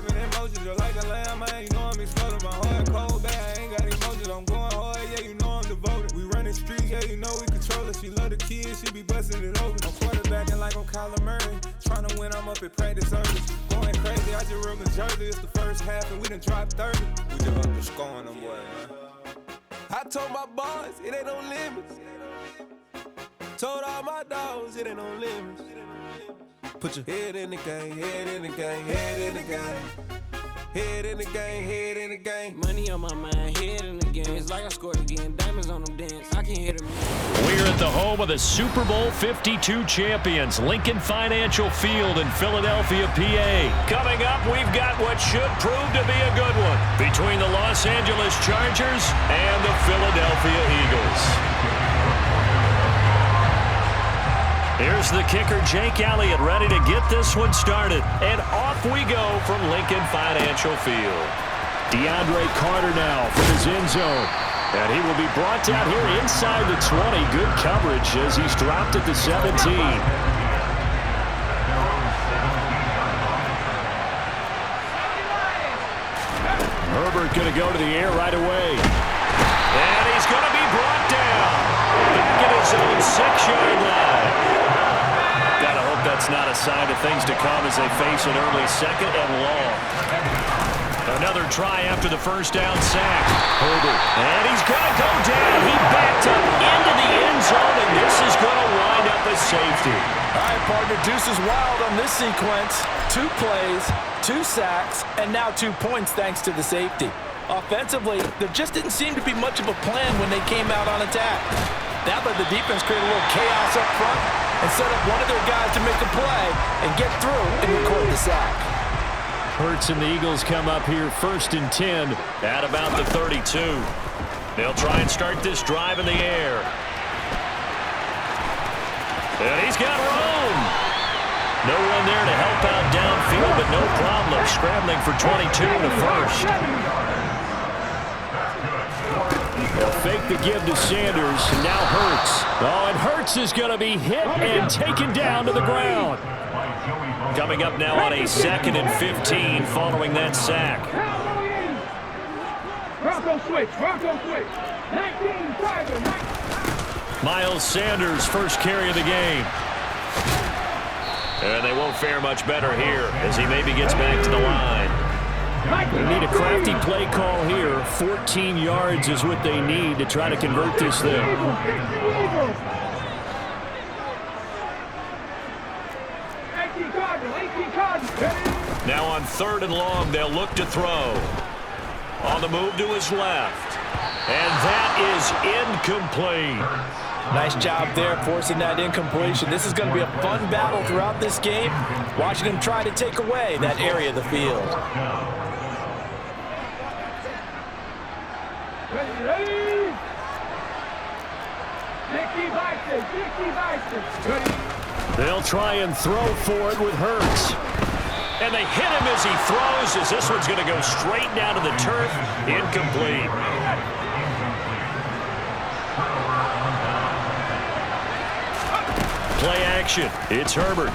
rapping emotions, just like a lamb, man. You know I'm exploding. My heart cold, bad. I ain't got emotions. I'm going hard, yeah, you know I'm devoted. We running streets, yeah, you know we control it. She love the kids, she be busting it open. I'm quarterbacking like I'm Kyler Murray. Trying to win, I'm up at practice early. Going crazy, I just real the jersey. It's the first half, and we done dropped 30. We just up to scoring them, boy, man. I told my boys, it ain't no limits. Told all my dogs, it ain't no limits. Put your head in the game, head in the game, head in the game. Head in the game, head in the game. Money on my mind, head in the game. It's like I scored again, diamonds on them dance. I can't hit them. We're at the home of the Super Bowl 52 champions, Lincoln Financial Field in Philadelphia, PA. Coming up, we've got what should prove to be a good one between the Los Angeles Chargers and the Philadelphia Eagles. Here's the kicker, Jake Elliott, ready to get this one started. And off we go from Lincoln Financial Field. DeAndre Carter now from his end zone. And he will be brought down here inside the 20. Good coverage as he's dropped at the 17. Herbert going to go to the air right away. And he's going to be brought down. Back at his own 6-yard line. Gotta hope that's not a sign of things to come as they face an early second and long. Another try after the first down sack. Herbert. And he's going to go down. He backed up into the end zone, and this is going to wind up a safety. All right, partner, deuce is wild on this sequence. 2 plays, 2 sacks, and now 2 points thanks to the safety. Offensively, there just didn't seem to be much of a plan when they came out on attack. That let the defense create a little chaos up front and set up one of their guys to make a play and get through and record the sack. Hurts and the Eagles come up here 1st and 10 at about the 32. They'll try and start this drive in the air. And he's got room. No one there to help out downfield, but no problem. Scrambling for 22 in the first. They'll fake the give to Sanders, and now Hurts. Oh, and Hurts is going to be hit and taken down to the ground. Coming up now on a 2nd and 15 following that sack. Bronco switch. 19, Miles Sanders, first carry of the game. And they won't fare much better here as he maybe gets back to the line. They need a crafty play call here. 14 yards is what they need to try to convert this thing. Now on 3rd and long, they'll look to throw. On the move to his left. And that is incomplete. Nice job there forcing that incompletion. This is going to be a fun battle throughout this game. Watching him try to take away that area of the field. They'll try and throw for it with Hurts. And they hit him as he throws, as this one's going to go straight down to the turf. Incomplete. Play action. It's Herbert.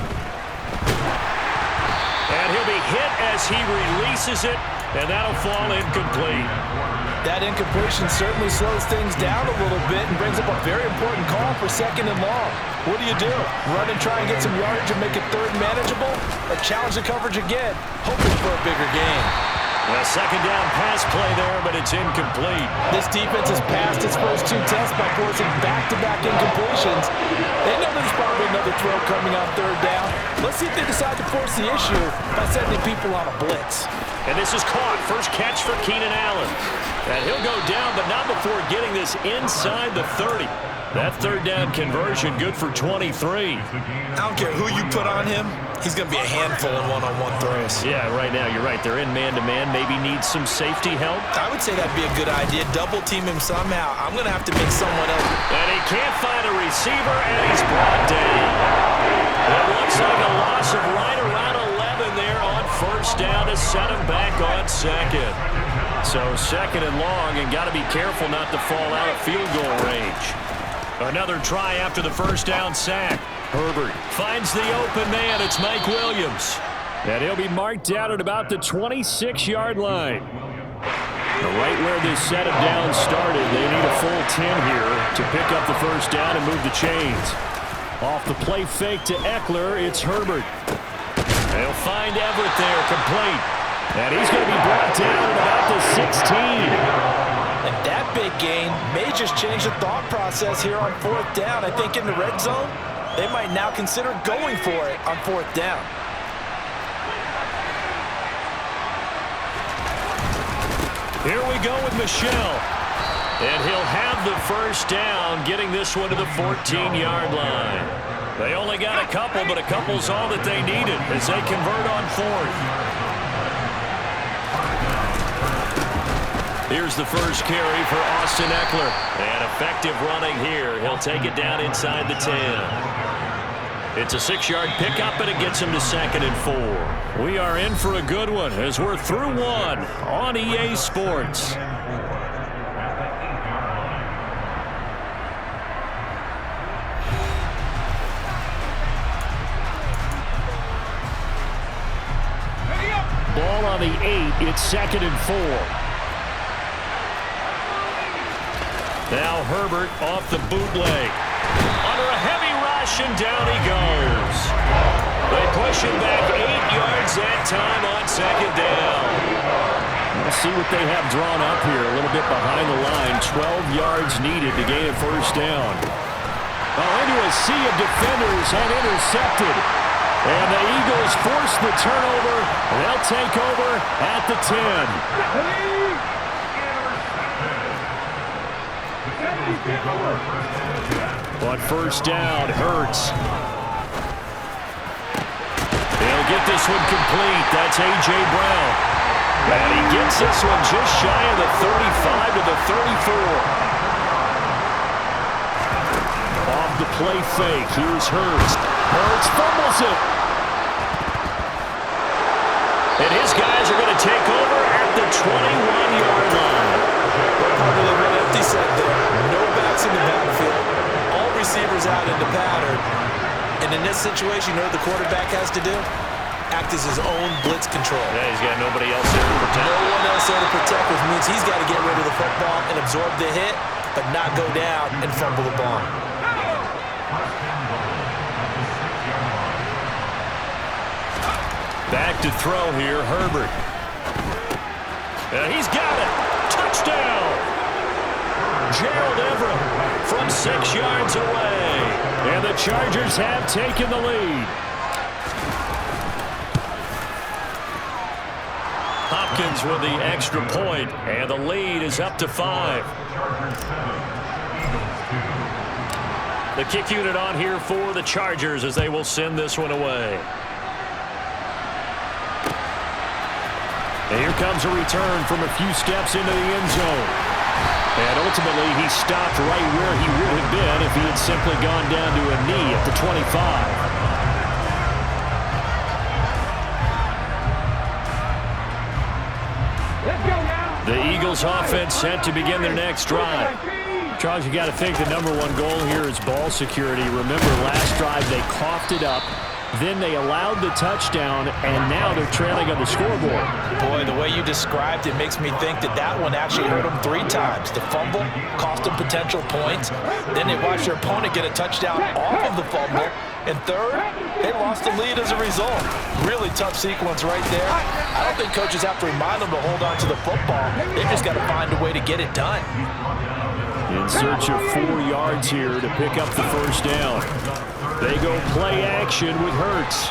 And he'll be hit as he releases it, and that'll fall incomplete. That incompletion certainly slows things down a little bit and brings up a very important call for 2nd and long. What do? Run and try and get some yardage and make it 3rd manageable? Or challenge the coverage again, hoping for a bigger gain? A 2nd down pass play there, but it's incomplete. This defense has passed its first 2 tests by forcing back-to-back incompletions. They know there's probably another throw coming on 3rd down. Let's see if they decide to force the issue by sending people on a blitz. And this is caught. First catch for Keenan Allen. And he'll go down, but not before getting this inside the 30. That 3rd down conversion good for 23. I don't care who you put on him. He's going to be a handful in one-on-one throws. Yeah, right now, you're right. They're in man-to-man. Maybe needs some safety help. I would say that'd be a good idea. Double team him somehow. I'm going to have to make someone else. And he can't find a receiver, and he's brought down. It looks like a loss of right around 11 there on 1st down to set him back on 2nd. So 2nd and long, and got to be careful not to fall out of field goal range. Another try after the 1st down sack. Herbert finds the open man. It's Mike Williams. And he'll be marked down at about the 26-yard line. Right where this set of downs started, they need a full 10 here to pick up the first down and move the chains. Off the play fake to Eckler, it's Herbert. They'll find Everett there, complete. And he's going to be brought down at about the 16. And that big gain may just change the thought process here on fourth down. I think in the red zone, they might now consider going for it on fourth down. Here we go with Michelle. And he'll have the first down, getting this one to the 14-yard line. They only got a couple, but a couple's all that they needed as they convert on fourth. Here's the first carry for Austin Eckler. And effective running here. He'll take it down inside the 10. It's a 6-yard pickup, and it gets him to 2nd and 4. We are in for a good one as we're through one on EA Sports. Ball on the 8. It's 2nd and 4. Now Herbert off the bootleg. Under a heavy rush, and down he goes. They push him back 8 yards that time on 2nd down. We'll see what they have drawn up here. A little bit behind the line. 12 yards needed to gain a first down. Into a sea of defenders and intercepted. And the Eagles force the turnover. They'll take over at the 10. On first down, Hurts. They'll get this one complete. That's A.J. Brown. And he gets this one just shy of the 35 to the 34. Off the play fake, here's Hurts. Hurts fumbles it. And his guys are going to take over at the 21-yard line. Probably went empty set there. No backs in the backfield. All receivers out in the pattern. And in this situation, you know what the quarterback has to do? Act as his own blitz control. Yeah, he's got nobody else there to protect. No one else there to protect, which means he's got to get rid of the football and absorb the hit, but not go down and fumble the ball. Back to throw here, Herbert. He's got it. Touchdown. Gerald Everett from 6 yards away. And the Chargers have taken the lead. Hopkins with the extra point, and the lead is up to 5. The kick unit on here for the Chargers as they will send this one away. And here comes a return from a few steps into the end zone. And ultimately, he stopped right where he would have been if he had simply gone down to a knee at the 25. The Eagles offense set to begin their next drive. Charles, you got to think the #1 goal here is ball security. Remember, last drive they coughed it up. Then they allowed the touchdown, and now they're trailing on the scoreboard. Boy, the way you described it makes me think that that one actually hurt them 3 times. The fumble cost them potential points. Then they watched their opponent get a touchdown off of the fumble. And third, they lost the lead as a result. Really tough sequence right there. I don't think coaches have to remind them to hold on to the football. They've just got to find a way to get it done. In search of 4 yards here to pick up the first down. They go play action with Hurts.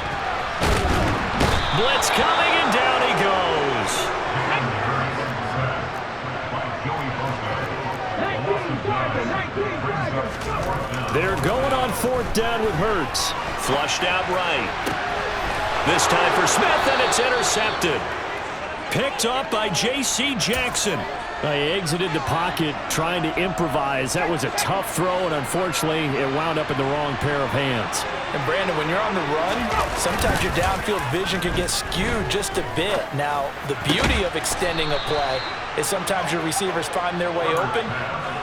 Blitz coming, and down he goes. They're going on 4th down with Hurts. Flushed out right. This time for Smith, and it's intercepted. Picked up by J.C. Jackson. They exited the pocket trying to improvise. That was a tough throw, and unfortunately, it wound up in the wrong pair of hands. And Brandon, when you're on the run, sometimes your downfield vision can get skewed just a bit. Now, the beauty of extending a play is sometimes your receivers find their way open,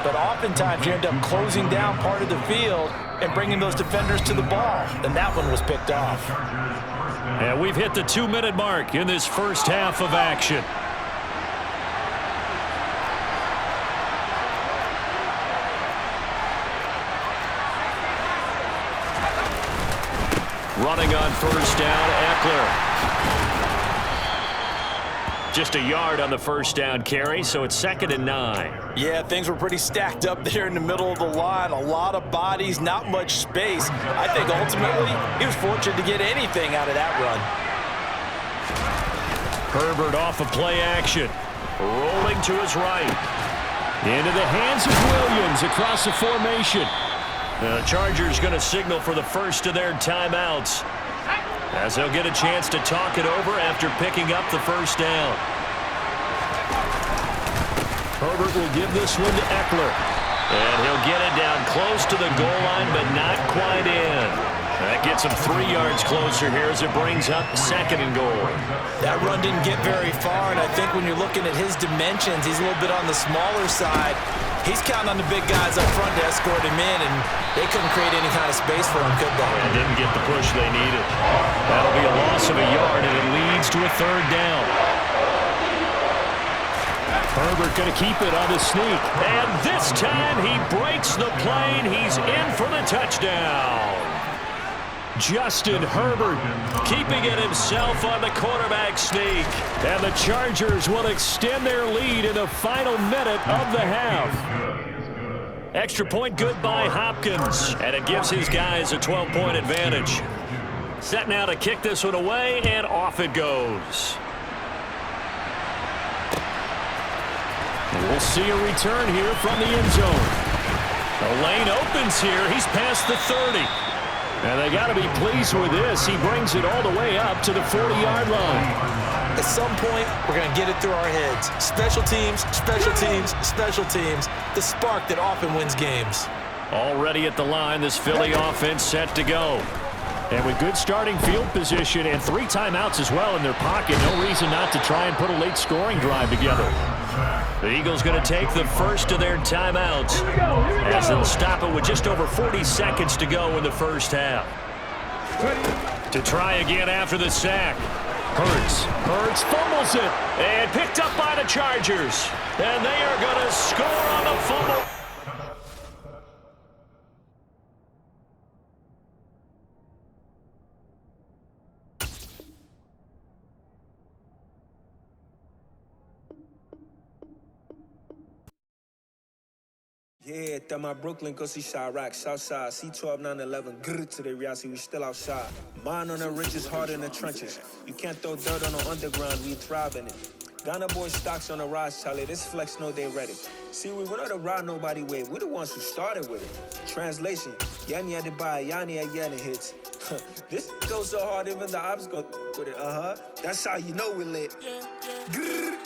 but oftentimes you end up closing down part of the field and bringing those defenders to the ball. And that one was picked off. And we've hit the 2-minute mark in this first half of action. Running on first down, Eckler. Just a yard on the first down carry, so it's 2nd and 9. Yeah, things were pretty stacked up there in the middle of the line. A lot of bodies, not much space. I think ultimately he was fortunate to get anything out of that run. Herbert off of play action. Rolling to his right. Into the hands of Williams across the formation. The Chargers going to signal for the first of their timeouts, as they'll get a chance to talk it over after picking up the first down. Herbert will give this one to Eckler. And he'll get it down close to the goal line, but not quite in. That gets him 3 yards closer here as it brings up 2nd and goal. That run didn't get very far, and I think when you're looking at his dimensions, he's a little bit on the smaller side. He's counting on the big guys up front to escort him in, and they couldn't create any kind of space for him, could they? And didn't get the push they needed. That'll be a loss of a yard, and it leads to a 3rd down. Herbert going to keep it on the sneak. And this time he breaks the plane. He's in for the touchdown. Justin Herbert keeping it himself on the quarterback sneak. And the Chargers will extend their lead in the final minute of the half. Extra point good by Hopkins. And it gives his guys a 12-point advantage. Set now to kick this one away, and off it goes. We'll see a return here from the end zone. The lane opens here. He's past the 30. And they got to be pleased with this. He brings it all the way up to the 40-yard line. At some point, we're going to get it through our heads. Special teams, special teams, special teams. The spark that often wins games. Already at the line, this Philly offense set to go. And with good starting field position and 3 timeouts as well in their pocket, no reason not to try and put a late scoring drive together. The Eagles going to take the first of their timeouts as they'll stop it with just over 40 seconds to go in the first half. To try again after the sack. Hurts fumbles it and picked up by the Chargers. And they are going to score on the fumble. Yeah, that my Brooklyn, go see Chirac, Southside, C12, 911, grrr to the reality, we still outside. Mine on the riches, hard in the trenches. You can't throw dirt on the underground, we thrive in it. Ghana boys stocks on the rise, Charlie, this flex know they ready. See, we not a ride nobody wave, we the ones who started with it. Translation, Yanni had to buy, Yanni had Yanni hits. This goes so hard, even the ops go with it, That's how you know we lit. Grrr,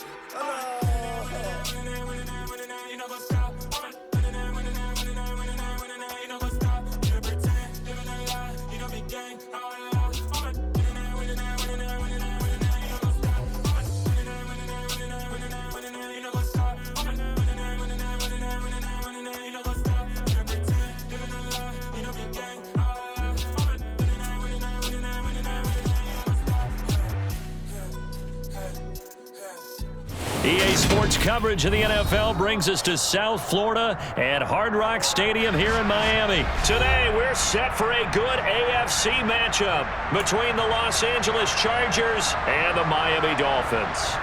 EA Sports coverage of the NFL brings us to South Florida at Hard Rock Stadium here in Miami. Today, we're set for a good AFC matchup between the Los Angeles Chargers and the Miami Dolphins.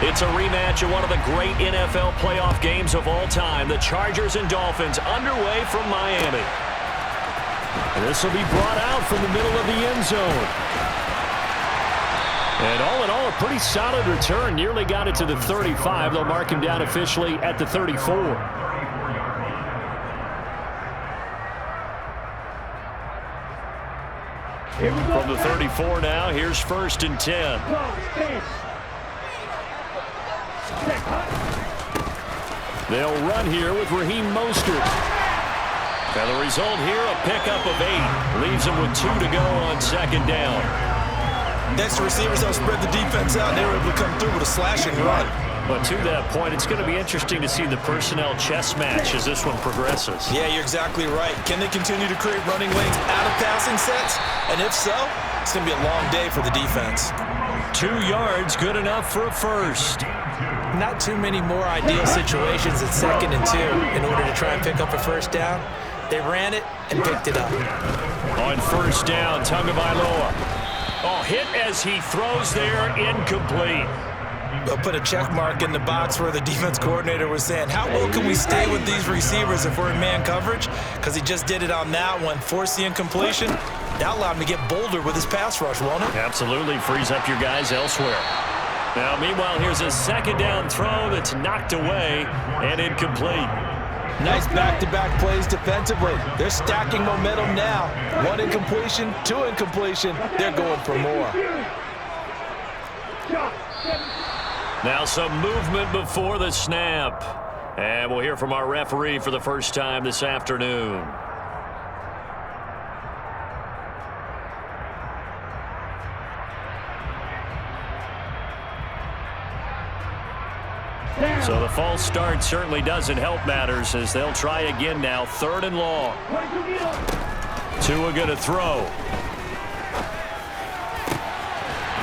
It's a rematch of one of the great NFL playoff games of all time. The Chargers and Dolphins underway from Miami. This will be brought out from the middle of the end zone. And all in all, a pretty solid return. Nearly got it to the 35. They'll mark him down officially at the 34. From the 34 now, here's 1st and 10. They'll run here with Raheem Mostert. And the result here, a pickup of 8. Leaves them with 2 to go on 2nd down. Next, the receivers helped spread the defense out, and they were able to come through with a slashing run. But to that point, it's going to be interesting to see the personnel chess match as this one progresses. Yeah, you're exactly right. Can they continue to create running lanes out of passing sets? And if so, it's going to be a long day for the defense. 2 yards, good enough for a first. Not too many more ideal situations at 2nd and 2 in order to try and pick up a first down. They ran it and picked it up. On first down, Tagovailoa. Oh, hit as he throws there, incomplete. They'll put a check mark in the box where the defense coordinator was saying, how well can we stay with these receivers if we're in man coverage? Because he just did it on that one, forced the incompletion. That allowed him to get bolder with his pass rush, won't it? Absolutely, frees up your guys elsewhere. Now, meanwhile, here's a second down throw that's knocked away and incomplete. Nice back-to-back plays defensively. They're stacking momentum now. 1 incompletion, 2 incompletion. They're going for more. Now some movement before the snap. And we'll hear from our referee for the first time this afternoon. So the false start certainly doesn't help matters as they'll try again now. 3rd and long. Tua going to throw.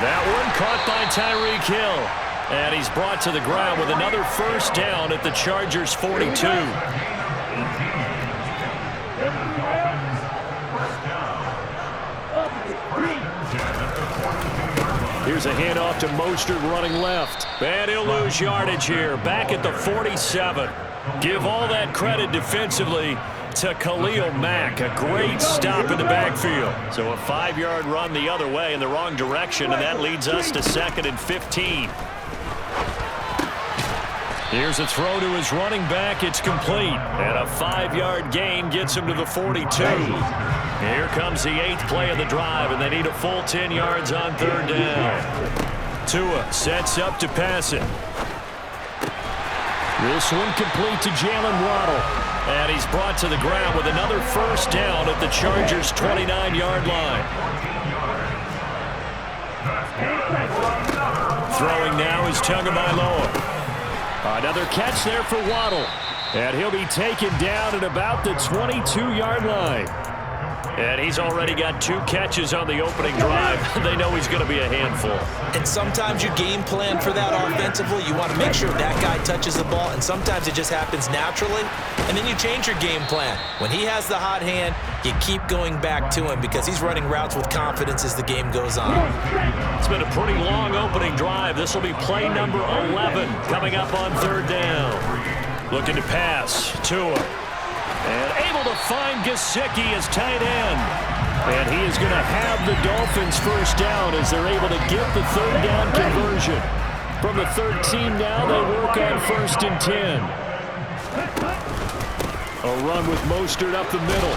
That one caught by Tyreek Hill. And he's brought to the ground with another first down at the Chargers' 42. Here's a handoff to Mostert running left. And he'll lose yardage here. Back at the 47. Give all that credit defensively to Khalil Mack. A great stop in the backfield. So a 5-yard run the other way in the wrong direction, and that leads us to 2nd and 15. Here's a throw to his running back. It's complete. And a 5-yard gain gets him to the 42. Here comes the 8th play of the drive, and they need a full 10 yards on 3rd down. Tua sets up to pass it. This one complete to Jalen Waddle. And he's brought to the ground with another first down at the Chargers' 29-yard line. Throwing now is Tagovailoa. Another catch there for Waddle. And he'll be taken down at about the 22-yard line. And he's already got 2 catches on the opening drive. They know he's going to be a handful. And sometimes you game plan for that offensively. You want to make sure that guy touches the ball, and sometimes it just happens naturally. And then you change your game plan. When he has the hot hand, you keep going back to him because he's running routes with confidence as the game goes on. It's been a pretty long opening drive. This will be play number 11 coming up on 3rd down. Looking to pass. Tua. And able to find Gesicki as tight end. And he is going to have the Dolphins first down as they're able to get the 3rd down conversion. From the 13 now, they work on 1st and 10. A run with Mostert up the middle.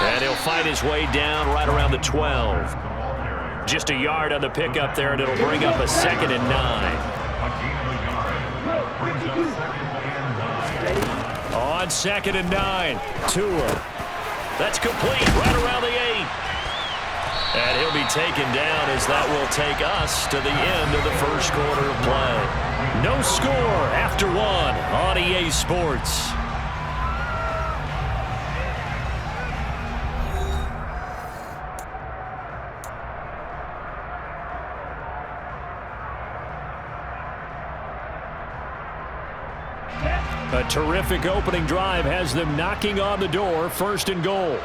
And he'll find his way down right around the 12. Just a yard on the pickup there, and it'll bring up a 2nd and 9. On 2nd and 9, Tua. That's complete right around the 8. And he'll be taken down as that will take us to the end of the first quarter of play. No score after 1 on EA Sports. A terrific opening drive has them knocking on the door. 1st and goal.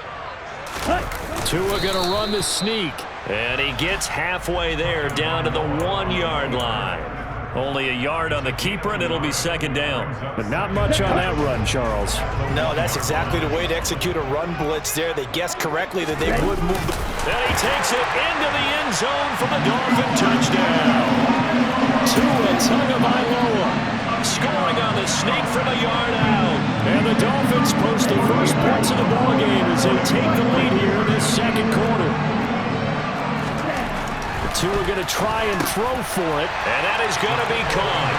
Tua going to run the sneak. And he gets halfway there down to the 1-yard line. Only a yard on the keeper, and it'll be 2nd down. But not much on that run, Charles. No, that's exactly the way to execute a run blitz there. They guessed correctly that they would move the... And he takes it into the end zone for the Dolphin touchdown. Tua Tagovailoa scoring on the sneak from a yard out. And the Dolphins post the first points of the ballgame as they take the lead here in this 2nd quarter. The two are going to try and throw for it, and that is going to be caught.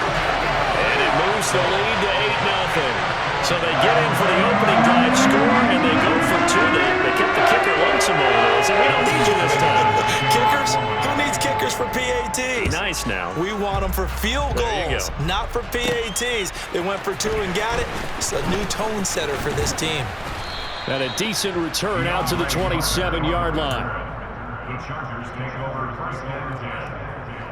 And it moves the lead to 8-0. So they get in for the opening drive score, and they go for 2. They kept the kicker once in a while, and we don't need you this time. Kickers? Who needs kickers for PATs? Nice now. We want them for field There you goals, go. not for PATs. They went for 2 and got it. It's a new tone setter for this team. And a decent return out to the 27-yard line. The Chargers take over first and 10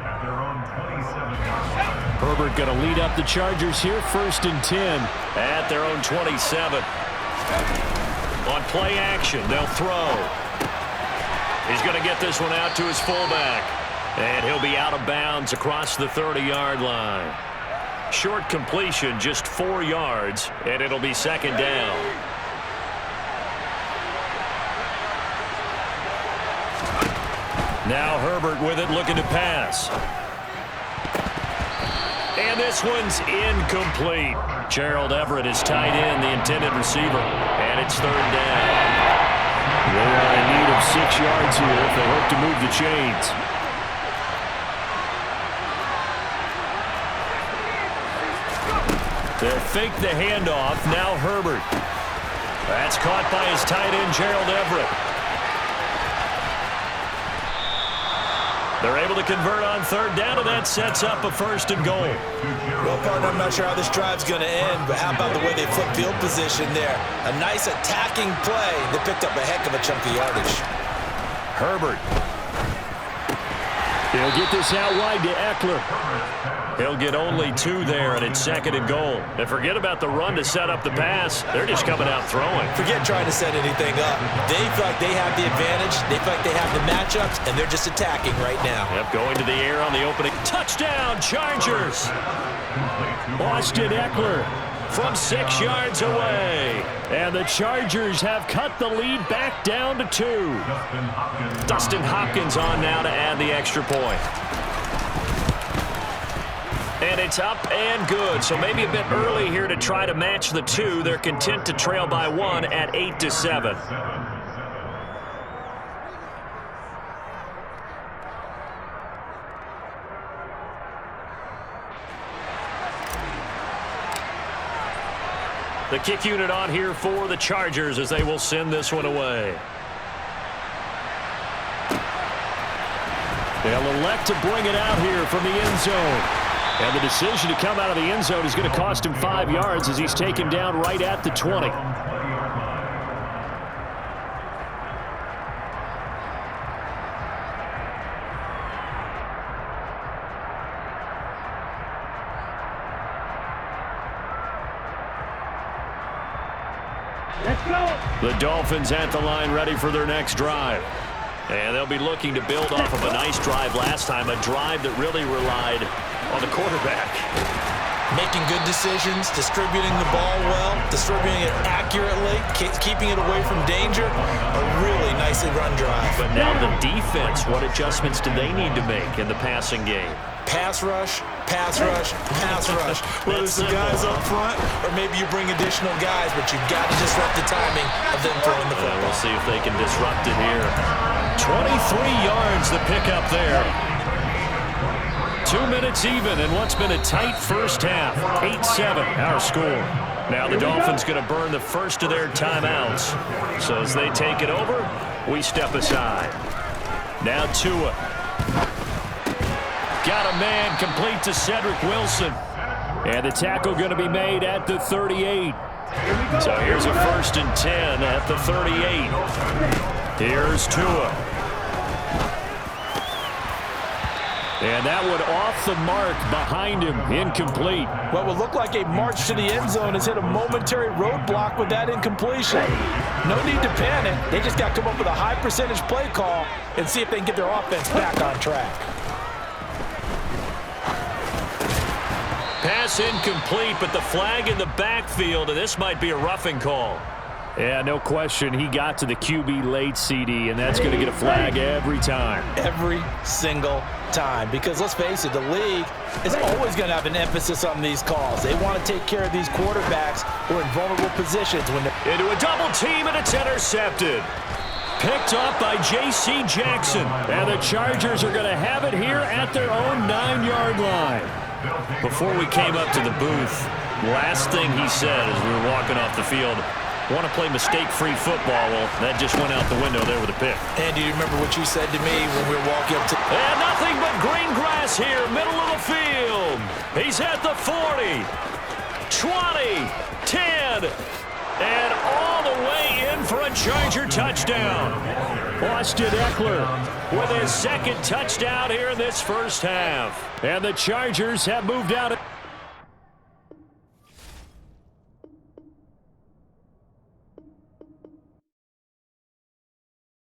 at their own 27-yard line. Herbert going to lead up the Chargers here, first and 10 at their own 27. On play action, they'll throw. He's going to get this one out to his fullback. And he'll be out of bounds across the 30-yard line. Short completion, just 4 yards, and it'll be second down. Now Herbert with it, looking to pass. And this one's incomplete. Gerald Everett is tied in, the intended receiver, and it's third down. They are in need of 6 yards here if they hope to move the chains. They'll fake the handoff. Now Herbert. That's caught by his tight end, Gerald Everett. They're able to convert on third down, and that sets up a first and goal. Well, partner, I'm not sure how this drive's going to end, but how about the way they flip field position there? A nice attacking play. They picked up a heck of a chunk of yardage. Herbert. He'll get this out wide to Eckler. He'll get only 2 there, and it's second and goal. And forget about the run to set up the pass. They're just coming out throwing. Forget trying to set anything up. They feel like they have the advantage. They feel like they have the matchups, and they're just attacking right now. Yep, going to the air on the opening. Touchdown, Chargers! Austin Eckler from 6 yards away. And the Chargers have cut the lead back down to 2. Dustin Hopkins on now to add the extra point. And it's up and good. So maybe a bit early here to try to match the 2. They're content to trail by 1 at 8-7. The kick unit on here for the Chargers as they will send this one away. They'll elect to bring it out here from the end zone. And the decision to come out of the end zone is going to cost him 5 yards as he's taken down right at the 20. Let's go. The Dolphins at the line ready for their next drive. And they'll be looking to build off of a nice drive last time, a drive that really relied on the quarterback. Making good decisions, distributing the ball well, distributing it accurately, keeping it away from danger. A really nicely run drive. But now the defense, what adjustments do they need to make in the passing game? Pass rush, pass rush, pass rush. Whether it's the guys up front or maybe you bring additional guys, but you've got to disrupt the timing of them throwing the football. We'll see if they can disrupt it here. 23 yards the pickup there. 2 minutes even in what's been a tight first half. 8-7 our score. Now the Dolphins going to burn the first of their timeouts. So as they take it over, we step aside. Now Tua. Got a man complete to Cedric Wilson. And the tackle going to be made at the 38. So here's a first and 10 at the 38. Here's Tua. And that one off the mark behind him, incomplete. What would look like a march to the end zone has hit a momentary roadblock with that incompletion. No need to panic. They just got to come up with a high percentage play call and see if they can get their offense back on track. Pass incomplete, but the flag in the backfield, and this might be a roughing call. Yeah, no question. He got to the QB late, CD, and that's going to get a flag every time. Every single time. Because let's face it, the league is always going to have an emphasis on these calls. They want to take care of these quarterbacks who are in vulnerable positions. When into a double team, and it's intercepted. Picked up by J.C. Jackson. And the Chargers are going to have it here at their own 9-yard line. Before we came up to the booth, last thing he said as we were walking off the field, Want to play mistake-free football. Well, that just went out the window there with a pick. And do you remember what you said to me when we were walking up to... And nothing but green grass here, middle of the field. He's at the 40, 20, 10, and all the way in for a Charger touchdown. Austin Eckler with his second touchdown here in this first half. And the Chargers have moved out.